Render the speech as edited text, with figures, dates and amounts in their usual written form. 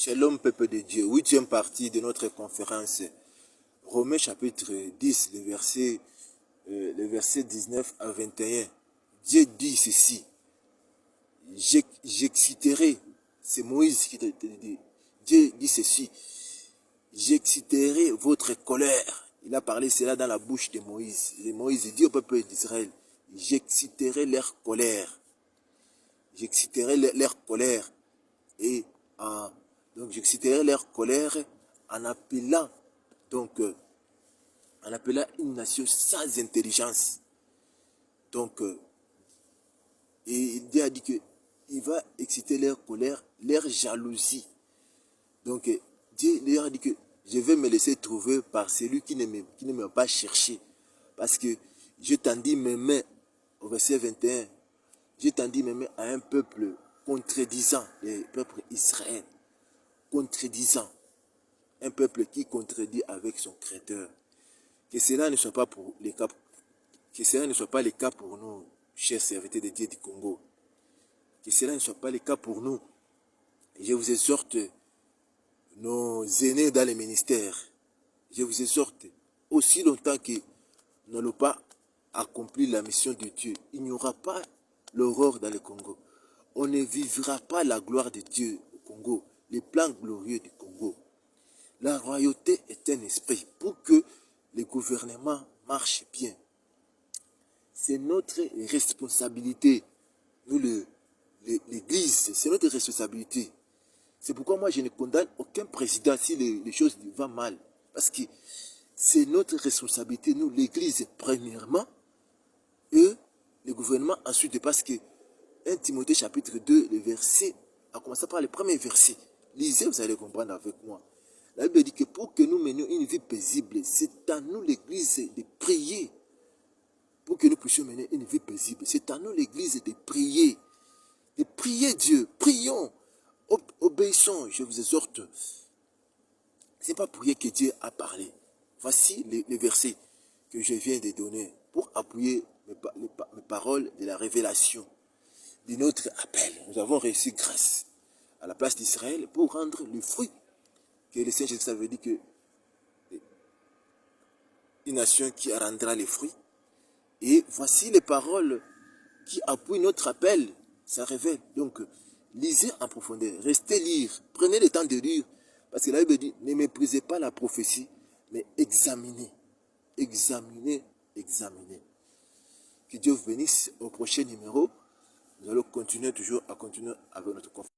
Shalom peuple de Dieu, huitième partie de notre conférence. Romains chapitre 10, le verset 19 à 21. Dieu dit ceci, j'exciterai, c'est Moïse qui te dit, Dieu dit ceci, j'exciterai votre colère. Il a parlé cela dans la bouche de Moïse. Et Moïse dit au peuple d'Israël, j'exciterai leur colère. J'exciterai leur colère. Et donc j'exciterai leur colère en appelant, une nation sans intelligence. Donc, et Dieu a dit qu'il va exciter leur colère, leur jalousie. Donc, Dieu leur a dit que je vais me laisser trouver par celui qui ne m'a pas cherché. Parce que je tendis mes mains, au verset 21, je tendis mes mains à un peuple contredisant, le peuple Israël. Contredisant. Un peuple qui contredit avec son Créateur. Que cela ne soit pas le cas pour nous, chers serviteurs de Dieu du Congo. Que cela ne soit pas le cas pour nous. Je vous exhorte, nos aînés dans les ministères, je vous exhorte, aussi longtemps que nous n'allons pas accomplir la mission de Dieu, il n'y aura pas l'aurore dans le Congo. On ne vivra pas la gloire de Dieu au Congo, les plans glorieux du Congo. La royauté est un esprit pour que le gouvernement marche bien. C'est notre responsabilité. Nous, l'Église, c'est notre responsabilité. C'est pourquoi moi, je ne condamne aucun président si les choses vont mal. Parce que c'est notre responsabilité, nous, l'Église, premièrement, et le gouvernement ensuite. Parce que 1 Timothée chapitre 2, le verset, à commencer par le premier verset. Lisez, vous allez comprendre avec moi. La Bible dit que pour que nous menions une vie paisible, c'est à nous l'Église de prier. Pour que nous puissions mener une vie paisible, c'est à nous l'Église de prier. De prier Dieu. Prions. Obéissons. Je vous exhorte. Ce n'est pas pour rien que Dieu a parlé. Voici les versets que je viens de donner pour appuyer mes paroles de la révélation de notre appel. Nous avons reçu grâce à la place d'Israël pour rendre le fruit que le Seigneur Jésus avait dit que une nation qui rendra les fruits. Et voici les paroles qui appuient notre appel. Ça révèle. Donc, lisez en profondeur. Restez lire. Prenez le temps de lire. Parce que la Bible dit, ne méprisez pas la prophétie, mais examinez. Examinez, examinez. Que Dieu vous bénisse. Au prochain numéro, nous allons continuer avec notre conférence.